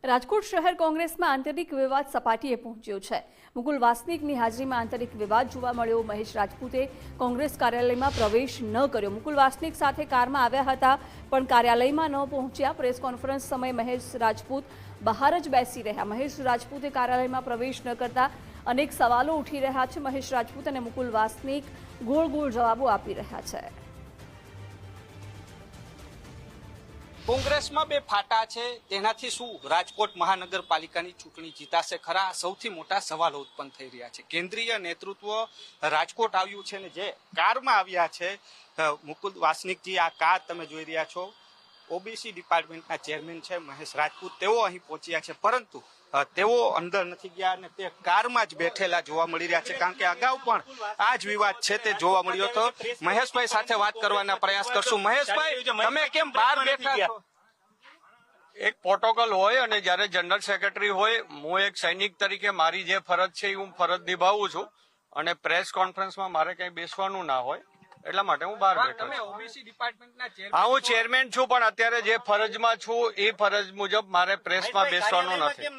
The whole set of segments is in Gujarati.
રાજકોટ શહેર કોંગ્રેસમાં આંતરિક વિવાદ સપાટીએ પહોંચ્યો છે। મુકુલ વાસનિકની હાજરીમાં આંતરિક વિવાદ જોવા મળ્યો। મહેશ રાજપૂતે કોંગ્રેસ કાર્યાલયમાં પ્રવેશ ન કર્યો। મુકુલ વાસનિક સાથે કારમાં આવ્યા હતા પણ કાર્યાલયમાં ન પહોંચ્યા। પ્રેસ કોન્ફરન્સ સમયે મહેશ રાજપૂત બહાર જ બેસી રહ્યા। મહેશ રાજપૂતે કાર્યાલયમાં પ્રવેશ ન કરતા અનેક સવાલો ઉઠી રહ્યા છે। મહેશ રાજપૂત અને મુકુલ વાસનિક ગોળ ગોળ જવાબો આપી રહ્યા છે। કોંગ્રેસમાં બે ફાટા છે, તેનાથી શું રાજકોટ મહાનગરપાલિકાની ચૂંટણી જીતાશે ખરા? સૌથી મોટા સવાલો ઉત્પન્ન થઈ રહ્યા છે। કેન્દ્રીય નેતૃત્વ રાજકોટ આવ્યું છે ને જે કારમાં આવ્યા છે મુકુલ વાસનિકજી, આ કાર તમે જોઈ રહ્યા છો, ઓબીસી ડિપાર્ટમેન્ટના ચેરમેન છે મહેશ રાજપૂત, તેઓ અહીં પહોંચ્યા છે, પરંતુ તેઓ અંદર નથી ગયા અને તે કારમાં જ બેઠેલા જોવા મળી રહ્યા છે। કારણ કે અગાઉ પણ આ જ વિવાદ છે તે જોવા મળ્યો હતો। મહેશભાઈ સાથે વાત કરવાના પ્રયાસ કરશું। મહેશભાઈ, તમે કેમ બહાર બેઠા છો? એક પ્રોટોકોલ હોય અને જ્યારે જનરલ સેક્રેટરી હોય, હું એક સૈનિક તરીકે મારી જે ફરજ છે એ હું ફરજ નિભાવું છું અને પ્રેસ કોન્ફરન્સમાં મારે કઈ બેસવાનું ના હોય એટલા માટે હું બહાર બેઠો છું। હા, હું ચેરમેન છું પણ અત્યારે જે ફરજમાં છું એ ફરજ મુજબ મારે પ્રેસમાં બેસવાનું નથી।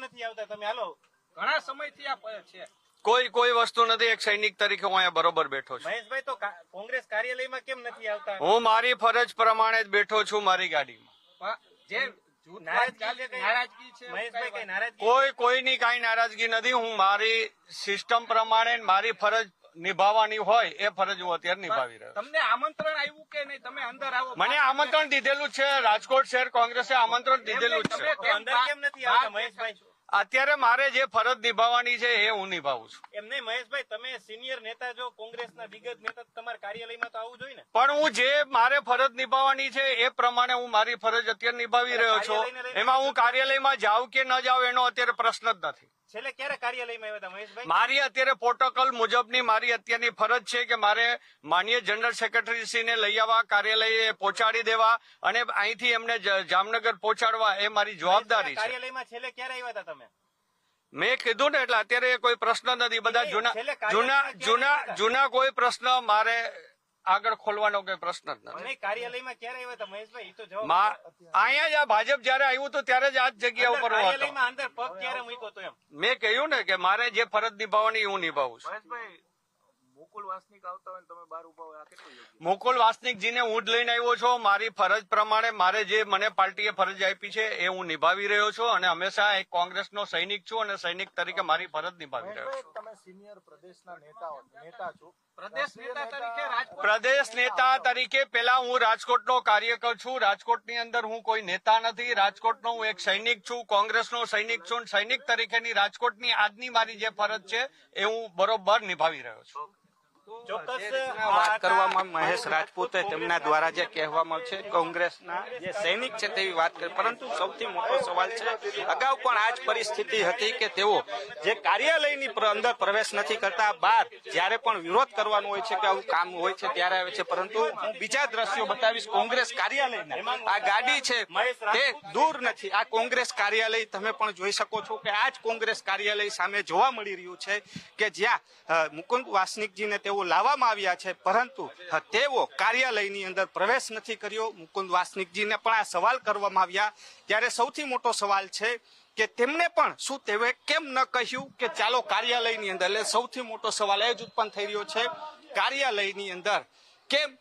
ઘણા સમયથી આ છે, કોઈ વસ્તુ નથી। એક સૈનિક તરીકે હું અહીંયા બરોબર બેઠો છું। મહેશભાઈ તો કોંગ્રેસ કાર્યાલયમાં કેમ નથી આવતા? હું મારી ફરજ પ્રમાણે જ બેઠો છું મારી ગાડીમાં। કોઈની કઈ નારાજગી નથી। હું મારી સિસ્ટમ પ્રમાણે મારી ફરજ નિભાવવાની હોય એ ફરજ હું અત્યારે નિભાવી રહ્યો છું। તમને આમંત્રણ આવ્યું કે નહીં? તમે અંદર આવો। મને આમંત્રણ દીધેલું છે, રાજકોટ શહેર કોંગ્રેસે આમંત્રણ દીધેલું જ છે। અંદર કેમ નથી આવતા મહેશભાઈ? અત્યારે મારે જે ફરજ નિભાવવાની છે એ હું નિભાવું છું। એમ નહીં મહેશભાઈ, તમે સિનિયર નેતા છો, કોંગ્રેસના દિગ્ગજ નેતા, તમારા કાર્યાલયમાં તો આવવું જોઈએ ને? પણ હું જે મારે ફરજ નિભાવવાની છે એ પ્રમાણે હું મારી ફરજ અત્યારે નિભાવી રહ્યો છું। એમાં હું કાર્યાલયમાં જાઉં કે ન જાઉં એનો અત્યારે પ્રશ્ન જ નથી। છેલ્લે ક્યારે કાર્યાલયમાં આવ્યા હતા મહેશભાઈ? મારી અત્યારે પ્રોટોકોલ મુજબની મારી અત્યારની ફરજ છે કે મારે માનનીય જનરલ સેક્રેટરીશ્રીને લઈ આવવા, કાર્યાલયે પહોંચાડી દેવા અને અહીંથી એમને જામનગર પહોંચાડવા એ મારી જવાબદારી છે। કાર્યાલયમાં છેલ્લે ક્યારે આવ્યા હતા તમે? મેં કીધું ને, એટલે અત્યારે કોઈ પ્રશ્ન નથી। બધા જૂના કોઈ પ્રશ્ન મારે આગળ ખોલવાનો કોઈ પ્રશ્ન જ નથી। કાર્યાલયમાં ક્યારે આવ્યા હતા મહેશભાઈ? તો જવાબ અહીંયા જ ભાજપ જયારે આવ્યું હતું ત્યારે જ આ જ જગ્યા ઉપર કાર્યાલયમાં અંદર પગ ક્યારે મૂક્યો હતો? એમ મેં કહ્યું ને કે મારે જે ફરજ નિભાવવાની હું નિભાવું છું। મહેશભાઈ, મુકુલ વાસનિક આવતા હોય તમે બહાર ઉભા હોય, આ કેટલું યોગ્ય? મુકુલ વાસનિકજીને હું જ લઈને આવ્યો છું। મારી ફરજ પ્રમાણે મારે જે મને પાર્ટીએ ફરજ આપી છે એ હું નિભાવી રહ્યો છું અને હંમેશા એક કોંગ્રેસનો સૈનિક છું અને સૈનિક તરીકે મારી ફરજ નિભાવી રહ્યો છું। તમે સિનિયર પ્રદેશના નેતા છો, પ્રદેશ નેતા તરીકે પેલા હું રાજકોટનો કાર્યકર છું। રાજકોટની અંદર હું કોઈ નેતા નથી। રાજકોટનો હું એક સૈનિક છું, કોંગ્રેસનો સૈનિક છું। સૈનિક તરીકેની રાજકોટની આજની મારી જે ફરજ છે એ હું બરોબર નિભાવી રહ્યો છું। વાત કરવામાં મહેશ રાજપૂતે તેમના દ્વારા જે કહેવામાં છે કોંગ્રેસના જે સૈનિક છે તેવી વાત કરી, પરંતુ સૌથી મોટો સવાલ છે અગાઉ પણ આ જ પરિસ્થિતિ હતી કે તેઓ જે કાર્યાલયની અંદર પ્રવેશ નથી કરતા, બહાર જ્યારે પણ વિરોધ કરવાનો હોય છે કે આવું કામ હોય છે ત્યારે આવે છે। પરંતુ હું બીજા દ્રશ્યો બતાવીશ કોંગ્રેસ કાર્યાલયના। આ ગાડી છે તે દૂર નથી, આ કોંગ્રેસ કાર્યાલય તમે પણ જોઈ શકો છો કે આ જ કોંગ્રેસ કાર્યાલય સામે જોવા મળી રહ્યું છે કે જ્યાં મુકુલ વાસનિકજીને તેઓ લાવવામાં આવ્યા છે, પરંતુ તેઓ કાર્યાલયની અંદર પ્રવેશ નથી કર્યો। મુકુલ વાસનિકજીને પણ આ સવાલ કરવામાં આવ્યા ત્યારે સૌથી મોટો સવાલ છે કે તેમને પણ શું તેઓ કેમ ન કહ્યું કે ચાલો કાર્યાલયની અંદર? એટલે સૌથી મોટો સવાલ એ જ ઉત્પન્ન થઈ રહ્યો છે, કાર્યાલયની અંદર કેમ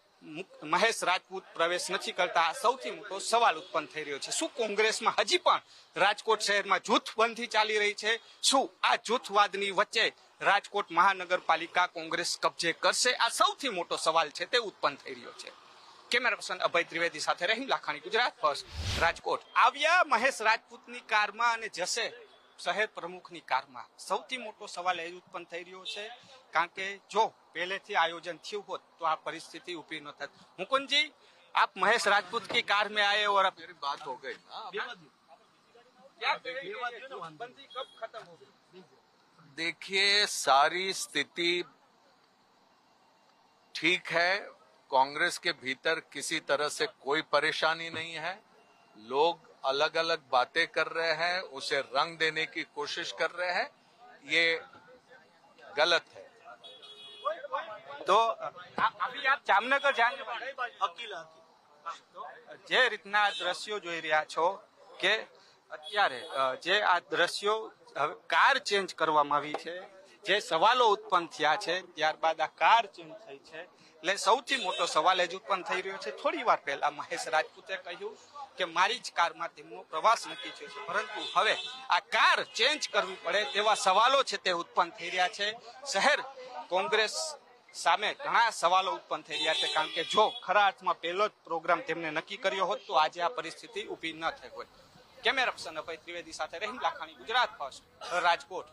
મહેશ રાજપૂત પ્રવેશ નથી કરતા? સૌથી મોટો સવાલ ઉત્પન્ન થઈ રહ્યો છે। શું કોંગ્રેસમાં હજી પણ રાજકોટ શહેરમાં જૂથબંધી ચાલી રહી છે? શું આ જૂથવાદની વચ્ચે રાજકોટ મહાનગરપાલિકા કોંગ્રેસ કબજે કરશે? આ સૌથી મોટો સવાલ છે તે ઉત્પન્ન થઈ રહ્યો છે। કેમેરા પર્સન અભય ત્રિવેદી સાથે રહીમ લાખાણી, ગુજરાત ફર્સ્ટ, રાજકોટ। આવ્યા મહેશ રાજપૂતની કારમાં અને જશે શહેર પ્રમુખની કારમાં। સૌથી મોટો સવાલ એ ઉત્પન્ન થઈ રહ્યો છે કારણ કે જો પહેલેથી આયોજન થયું હોત તો આ પરિસ્થિતિ ઊભી ન થાત। મુकुंदजी, आप महेश राजपूत की कार में आए और अब मेरी बात हो गई, कब खत्म हो गई? देखिए, सारी स्थिति ठीक है। कांग्रेस के भीतर किसी तरह से कोई परेशानी नहीं है। लोग अलग अलग बातें कर रहे हैं, उसे रंग देने की कोशिश कर रहे हैं, ये गलत है। तो अभी आप जामनगर जाने वाले, જે રીતના દ્રશ્યો જોઈ રહ્યા છો કે અત્યારે જે આ દ્રશ્યો હવે કાર ચેન્જ કરવામાં આવી છે, જે સવાલો ઉત્પન્ન થયા છે, ત્યારબાદ આ કાર ચેન્જ થઈ છે, એટલે સૌથી મોટો સવાલ જ ઉત્પન્ન થઈ રહ્યો છે. થોડી વાર પહેલા મહેશ રાજપૂતે કહ્યું કે મારી જ કારમાં તેમનો પ્રવાસ નક્કી થયો છે, પરંતુ હવે આ કાર ચેન્જ કરવી પડે તેવા સવાલો છે તે ઉત્પન્ન થઈ રહ્યા છે. શહેર કોંગ્રેસ સામે ઘણા સવાલો ઉત્પન્ન થઈ રહ્યા છે, કારણ કે જો ખરા અર્થમાં પહેલો જ પ્રોગ્રામ તેમને નક્કી કર્યો હોત તો આજે આ પરિસ્થિતિ ઊભી ન થઈ હોય. કેમેરા પર્સન અભય ત્રિવેદી સાથે રહીમ લાખાણી, ગુજરાત ફર્સ્ટ, રાજકોટ.